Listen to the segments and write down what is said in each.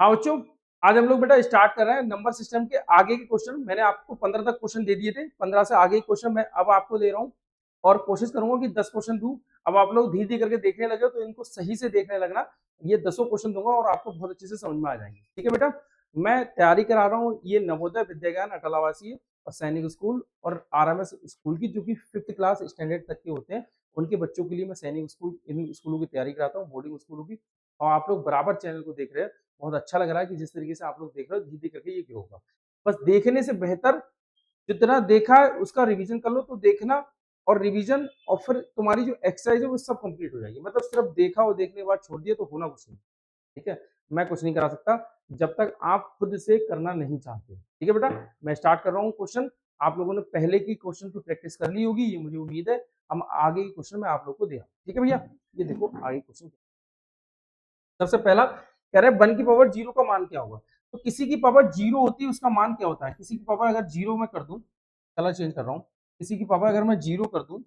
हाँ बच्चों, आज हम लोग बेटा स्टार्ट कर रहे हैं नंबर सिस्टम के आगे के क्वेश्चन। मैंने आपको 15 तक क्वेश्चन दे दिए थे, 15 से आगे के क्वेश्चन मैं अब आपको दे रहा हूँ और कोशिश करूंगा कि 10 क्वेश्चन दूं। अब आप लोग धीरे धीरे करके देखने लगे हो तो इनको सही से देखने लगना। ये 10 क्वेश्चन दूंगा और आपको बहुत अच्छे से समझ में आ जाएंगे। ठीक है बेटा, मैं तैयारी करा रहा हूँ ये नवोदय विद्या अटल आवासीय और सैनिक स्कूल और आरएमएस स्कूल की, जो कि 5th क्लास स्टैंडर्ड तक के होते हैं, उनके बच्चों के लिए मैं सैनिक स्कूल, इन स्कूलों की तैयारी कराता हूँ, बोर्डिंग स्कूलों की। और आप लोग बराबर चैनल को देख रहे हैं। बहुत अच्छा लग रहा है कि जिस तरीके से आप लोग देख रहे हो, धीरे करके ये ग्रो होगा। बस देखने से बेहतर जितना देखा है उसका रिवीजन कर लो। तो देखना और रिवीजन और फिर तुम्हारी जो एक्सरसाइज है वो सब कंप्लीट हो जाएगी। मतलब सिर्फ देखा और देखने के बाद छोड़ दिया तो होना कुछ नहीं। ठीक है, मैं कुछ नहीं करा सकता जब तक आप खुद से करना नहीं चाहते। ठीक है बेटा, मैं स्टार्ट कर रहा हूँ क्वेश्चन। आप लोगों ने पहले की क्वेश्चन की प्रैक्टिस कर ली होगी, ये मुझे उम्मीद है। हम आगे की क्वेश्चन में आप लोग को दिया। ठीक है भैया, ये देखो आगे क्वेश्चन। सबसे पहला कह रहे हैं 1 की पावर 0 का मान क्या होगा। तो किसी की पावर 0 होती है उसका मान क्या होता है। किसी की पावर अगर 0 में कर दूं, कलर चेंज कर रहा हूं, किसी की पावर अगर मैं 0 कर दूं,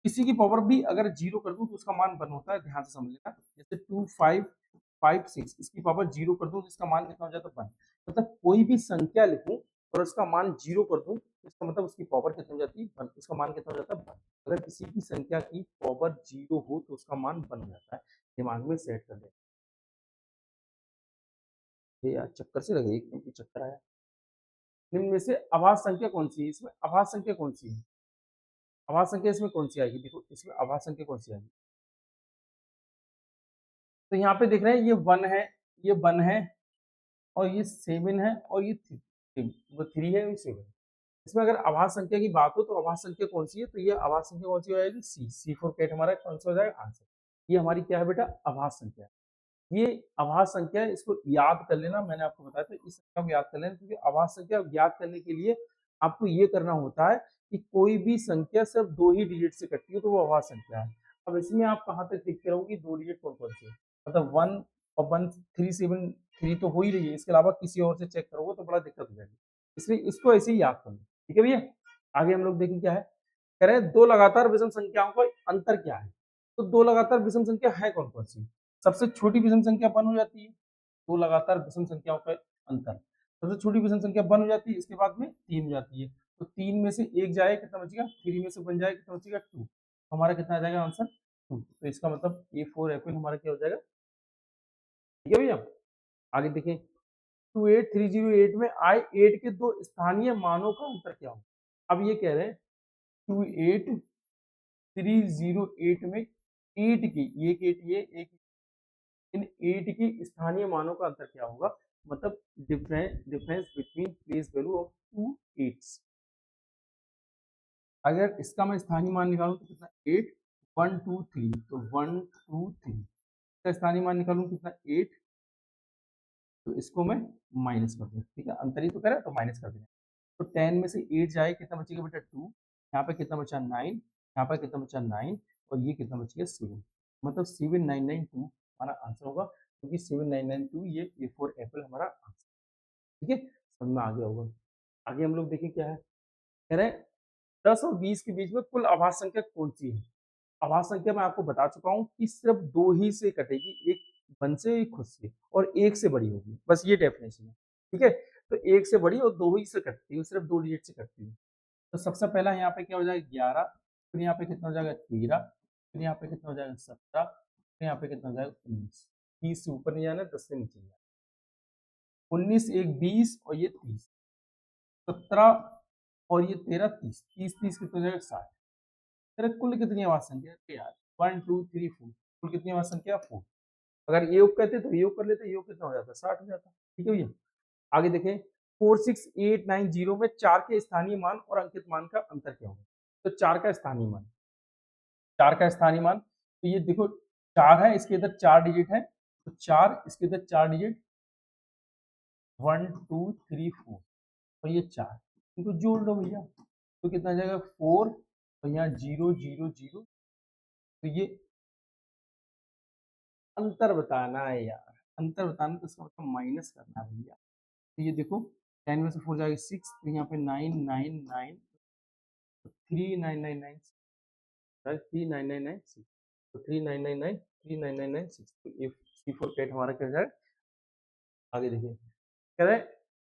किसी की पावर भी अगर 0 कर दूं तो उसका मान 1 होता है। ध्यान से समझ लेना। जैसे 2 5 5 6, इसकी पावर 0 कर दूं तो इसका मान कितना हो जाता है 1। मतलब कोई भी संख्या लिखूं और उसका मान 0 कर दूं तो इसका मतलब उसकी पावर कितनी हो जाती है 1, उसका मान कितना हो जाता है 1। अगर किसी की संख्या की पावर 0 हो तो उसका मान 1 हो जाता है। दिमाग में सेट कर ले। ये यार चक्कर से लगे, एकदम ही चक्कर आया। निम्न में से अभाज्य संख्या कौन सी है। इसमें अभाज्य संख्या कौन सी है। अभाज्य संख्या इसमें कौन सी आएगी। देखो इसमें अभाज्य संख्या कौन सी आएगी। तो यहाँ पे देख रहे हैं ये 1 है, ये 1 है और ये 7 है और ये 3, वो 3 है, ये 7 है। इसमें अगर अभाज्य संख्या की बात हो तो अभाज्य संख्या कौन सी है। तो ये अभाज्य संख्या कौन सी हो जाएगी, सी फॉर कैट। हमारा कौन सा हो जाएगा आंसर। ये हमारी क्या है बेटा, अभाज्य संख्या है। ये अभाज्य संख्या है, इसको याद कर लेना। मैंने आपको बताया था इस संख्या को याद कर लेना, क्योंकि अभाज्य संख्या याद करने के लिए आपको ये करना होता है कि कोई भी संख्या सिर्फ 2 ही डिजिट से कटती है तो वो अभाज्य संख्या है। अब इसमें आप कहाँ तक देखते रहोगे 2 डिजिट कौन कौन से है। मतलब 1 और 1 3 7 3 तो हो ही रही है, इसके अलावा किसी और से चेक करोगे तो बड़ा दिक्कत हो जाएगी। इसलिए इसको ऐसे ही याद कर लो। ठीक है भैया, आगे हम लोग देखें क्या है। कह रहे हैं दो लगातार विषम संख्याओं का अंतर क्या है। तो दो लगातार विषम संख्या है कौन कौन सी। सबसे छोटी विषम संख्या 1 हो जाती है। दो लगातार विषम संख्याओं का अंतर, सबसे छोटी विषम संख्या 1 हो जाती है, इसके बाद में 3 हो जाती है। तो 3 में से 1 जाए कितना बचेगा, 3 में से 1 जाए कितना बचेगा 2। हमारा कितना आ जाएगा आंसर 2। तो इसका मतलब A4 एप्पल हमारा क्या हो जाएगा। ठीक है भैया, आगे देखें। 28308 में आई 8 के दो स्थानीय मानों का अंतर क्या हो। अब ये कह रहे हैं 28308 में 8 की, एक 8 ये एक, इन 8 की स्थानीय मानों का अंतर क्या होगा। मतलब difference between place value of 2 8। अगर इसका मैं स्थानीय मान निकालूं तो कितना 8 1 2 3, तो 1 2 3। इसका स्थानीय मान निकालूं कितना 8, तो इसको मैं माइनस कर दूं। ठीक है, अंतर ही तो करें तो माइनस कर देना। तो 10 में से 8 जाए कितना बचेगा बेटा 2। यहाँ पे कितना बचा 9, यहाँ पर कितना बचा 9 और ये कितना बचेगा 7। मतलब 7992 हमारा आंसर होगा, क्योंकि 7992 ये A4 एप्पल हमारा आंसर। ठीक है, समझ में आ गया होगा। आगे हम लोग देखें क्या है। कह रहे हैं 10 और 20 के बीच में कुल आभाज्य संख्या कौन सी है। आभाज्य संख्या मैं आपको बता चुका हूँ कि सिर्फ 2 ही से कटेगी, एक 1 से एक खुद से और 1 से बड़ी होगी, बस ये डेफिनेशन है। ठीक है, तो 1 से बड़ी और 2 ही से कटती है, सिर्फ 2 डिजिट से कटती है। तो सबसे पहला यहाँ पे क्या हो जाएगा 11, फिर यहाँ पे कितना हो जाएगा 13, फिर यहाँ पे कितना हो जाएगा 17, फिर यहाँ पे कितना हो जाएगा 19। 30 से ऊपर नहीं जाना, 10 से नीचे जाना। 19 एक 20 और ये 30, 17 और ये 13 30, 30 30 कितना हो जाएगा 60। तेरे कुल कितनी आवाज संख्या है यार, 1 2 3 4, कुल कितनी आवाज संख्या 4। अगर योग कहते तो योग कर लेते, योग कितना हो जाता 60 हो जाता। ठीक है भैया, आगे देखें। 46890 में 4 के स्थानीय मान और अंकित मान का अंतर क्या होगा। तो 4 का स्थानीय मान, 4 का स्थानीय मान, तो ये देखो 4 है, इसके इधर 4 डिजिट है, तो 4 इसके इधर 4 डिजिट 1 2 3 4 और ये 4, इनको जोड़ दो भैया तो कितना आ जाएगा 4 और यहाँ 0 0 0। तो ये अंतर बताना है यार, अंतर बताना तो इसका मतलब माइनस करना है भैया। तो ये देखो 10 में से 4 जाएगा 6, तो यहाँ पे 9 9 9, 3999, 3999 तो 3999 3999 6। तो ये C4 कैट हमारा क्या हो जाएगा आगे देखिए कह रहे हैं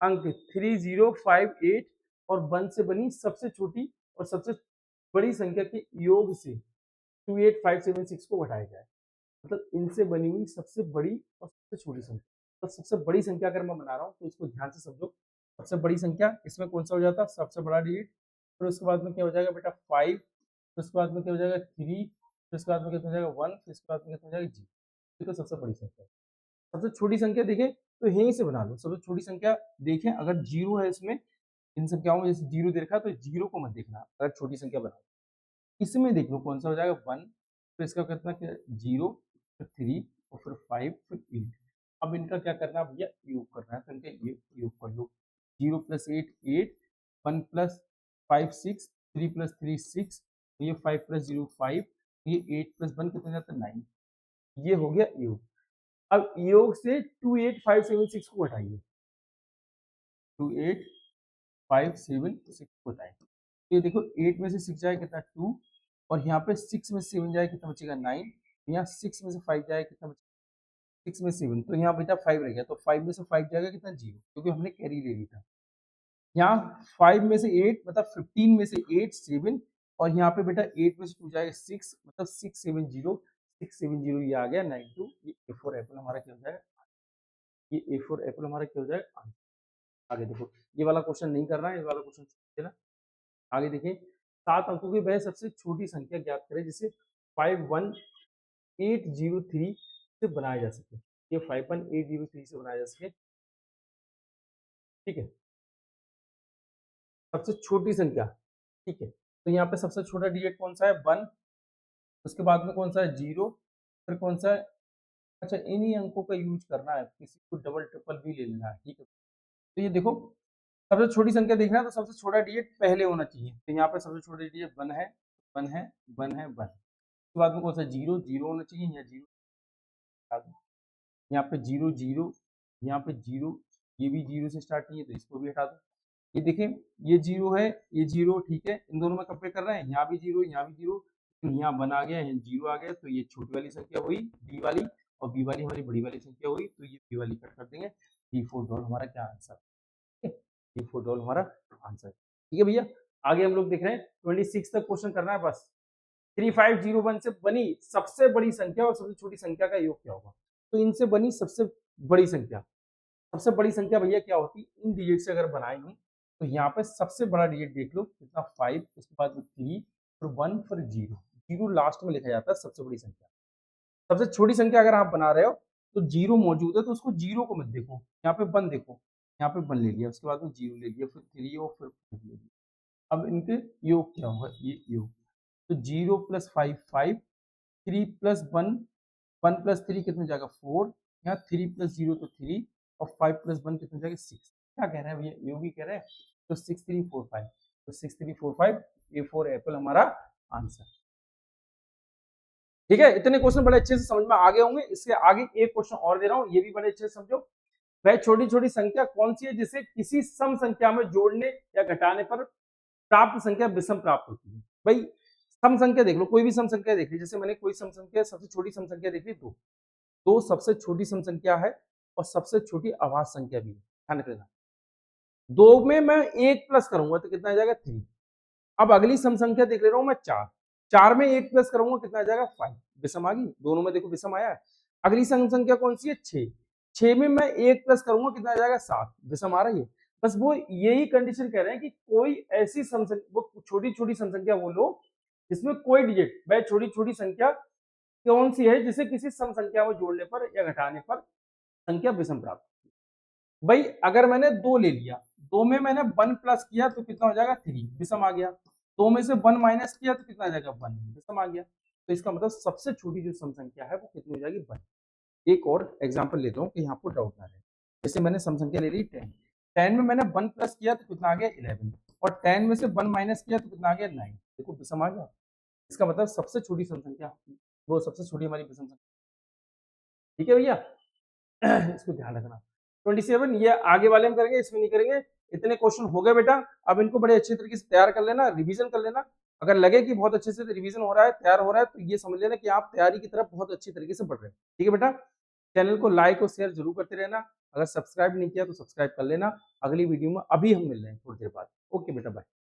अंक 3058 और 1 से बनी सबसे छोटी और सबसे बड़ी संख्या के योग से 28576 को घटाया जाए। मतलब इनसे बनी हुई सबसे बड़ी और सबसे छोटी संख्या। तो सबसे बड़ी संख्या अगर मैं बना रहा हूँ तो इसको ध्यान से समझो। सबसे बड़ी संख्या इसमें कौन सा हो जाता है, सबसे बड़ा डिजिट। फिर उसके बाद में क्या हो जाएगा बेटा 5, फिर उसके बाद में क्या हो जाएगा 3, फिर उसके बाद में क्या हो जाएगा 1, फिर उसके बाद में क्या हो जाएगा 0। ये तो सबसे बड़ी संख्या है। सबसे छोटी संख्या देखें तो यहीं से बना लो। सबसे छोटी संख्या देखें अगर 0 है इसमें, इन संख्याओं में जैसे 0 दे रखा है तो 0 को मत देखना अगर छोटी संख्या बना। इसमें देख लो कौन सा हो जाएगा 1, फिर इसका कितना क्या 0, फिर 3 और फिर 5, फिर 8। अब इनका क्या करना है भैया, योग करना है। तो इनका योग कर लो। 0 + 8 8, 1 + 5 6, 3 + 3 6, ये 5 + 0 5, ये 8 + 1 कितना जाता है 9। ये हो गया योग। अब योग से 28576 को हटाइए। 28576 को हटाइए तो ये देखो 8 में से 6 जाए कितना 2, और यहाँ पे 6 में से 7 जाए कितना बचेगा 9, यहाँ 6 में से 5 जाए कितना बचेगा 6 में 7, तो यहाँ बेटा 5 रह गया। तो 5 में से 5 जाएगा कितना 0, क्योंकि हमने कैरी ले ली था। यहाँ 5 में से 8 मतलब 15 में से 8 7, और यहाँ पे बेटा 8 में से 2 जाएगा 6 मतलब 670 ये आ गया 92। ये A4 एप्पल हमारा क्या हो जाएगा, ये A4 एप्पल हमारा क्या हो जाएगा आंसर। आगे देखो ये वाला क्वेश्चन नहीं करना है, ये वाला क्वेश्चन छोड़ देना। आगे देखिए 7 अंकों की वह सबसे छोटी संख्या ज्ञात करें जिसे 51803 से बनाया जा सके। ये 51803 से बनाया जा सके, ठीक है। सबसे छोटी संख्या, ठीक है। तो यहाँ पे सबसे छोटा डिजिट कौन सा है 1, उसके बाद में कौन सा है 0, फिर कौन सा है, अच्छा इन्हीं अंकों का यूज करना है, किसी को डबल ट्रिपल भी ले लेना है, ठीक है। तो ये देखो सबसे छोटी संख्या देखना है तो सबसे छोटा डिजिट पहले होना चाहिए। तो यहाँ पे सबसे छोटा डिजिट 1 है, 1 है, 1 है, 1। उसके बाद में कौन सा 0 0 होना चाहिए, या 0 यहाँ पे 0 0, यहाँ पे 0, ये भी 0 से स्टार्ट नहीं है तो इसको भी हटा दो। ये देखें ये 0 है, ये 0, ठीक है। इन दोनों में कंपेयर कर रहे हैं, यहाँ भी 0 यहाँ भी 0, तो यहाँ 1 आ गया, यहाँ 0 आ गया। तो ये छोटी वाली संख्या हुई बी वाली, और बी वाली हमारी बड़ी वाली संख्या हुई, तो ये बी वाली कट कर देंगे। D4 डॉल हमारा क्या आंसर, D4 डॉल हमारा आंसर, ठीक है भैया। आगे हम लोग देख रहे हैं 26 तक क्वेश्चन करना है बस। 3501 से बनी सबसे बड़ी संख्या और सबसे छोटी संख्या का योग क्या होगा। तो इनसे बनी सबसे बड़ी संख्या, सबसे बड़ी संख्या भैया क्या होती है, इन डिजिट से अगर बनाएंगे तो यहाँ पे सबसे बड़ा डिजिट देख लो कितना 5, उसके बाद 3, फिर 1, फिर 0। 0 लास्ट में लिखा जाता है सबसे बड़ी संख्या। सबसे छोटी संख्या अगर आप बना रहे हो तो 0 मौजूद है तो उसको 0 को मत देखो, यहाँ पे 1 देखो, यहाँ पे 1 ले लिया, उसके बाद में 0 ले लिया, फिर 3 और फिर 5 ले लिया। अब इनके योग क्या होगा, ये योग, तो 0 + 5 5, 3 + 1 1 + 3 कितना जाएगा 4, यहाँ 3 + 0 तो 3, और 5 + 1 कितना जाएगा 6। क्या कह रहे हैं भैया, योगी कह रहे हैं, तो 6345, तो 6345 A4 एप्पल हमारा आंसर, ठीक है। इतने क्वेश्चन बड़े अच्छे से समझ में आ गए होंगे। इसके आगे एक क्वेश्चन और दे रहा हूं, ये भी बड़े अच्छे से समझो। वह छोटी छोटी संख्या कौन सी है जिसे किसी सम संख्या में जोड़ने या घटाने पर प्राप्त संख्या विषम प्राप्त होती है। भाई सम संख्या देख लो, कोई भी सम संख्या देख ली, जैसे मैंने कोई सम संख्या सबसे छोटी सम संख्या देख ली, दो सबसे छोटी सम संख्या है और सबसे छोटी अभाज्य संख्या भी है, ध्यान रखना। दो में मैं 1 प्लस करूंगा तो कितना आ जाएगा 3। अब अगली सम संख्या देख ले रहा हूं मैं 4, 4 में 1 प्लस करूंगा कितना आ जाएगा 5, विषम आ गई, दोनों में देखो विषम आया है। अगली सम संख्या कौन सी है 6, 6 में मैं 1 प्लस करूंगा कितना आ जाएगा 7, विषम आ रही है। बस वो यही कंडीशन कह रहे हैं कि कोई ऐसी सम वो छोटी छोटी सम संख्या बोलो जिसमें कोई डिजिट, वह छोटी छोटी संख्या कौन सी है जिसे किसी सम संख्या में जोड़ने पर या घटाने पर संख्या विषम प्राप्त। भाई अगर मैंने 2 ले लिया, 2 में मैंने 1 प्लस किया तो कितना हो जाएगा 3, विषम आ गया। 2 में से 1 माइनस किया तो कितना आ जाएगा 1, विषम आ गया। तो इसका मतलब सबसे छोटी जो सम संख्या है वो कितनी हो जाएगी 1। एक और एग्जांपल लेता हूँ कि यहाँ पर डाउट ना रहे। जैसे मैंने सम संख्या ले ली 10, 10 में मैंने 1 प्लस किया तो कितना आ गया 11, और 10 में से 1 माइनस किया तो कितना आ गया 9, देखो विषम आ गया। इसका मतलब सबसे छोटी सम संख्या वो सबसे छोटी हमारी विषम संख्या, ठीक है भैया। इसको ध्यान रखना। 27 ये आगे वाले में करेंगे, इसमें नहीं करेंगे। इतने क्वेश्चन हो गए बेटा, अब इनको बड़े अच्छे तरीके से तैयार कर लेना, रिवीजन कर लेना। अगर लगे कि बहुत अच्छे से रिवीजन हो रहा है, तैयार हो रहा है, तो ये समझ लेना कि आप तैयारी की तरफ बहुत अच्छी तरीके से बढ़ रहे हैं, ठीक है बेटा। चैनल को लाइक और शेयर जरूर करते रहना। अगर सब्सक्राइब नहीं किया तो सब्सक्राइब कर लेना। अगली वीडियो में अभी हम मिल रहे हैं थोड़ी देर बाद।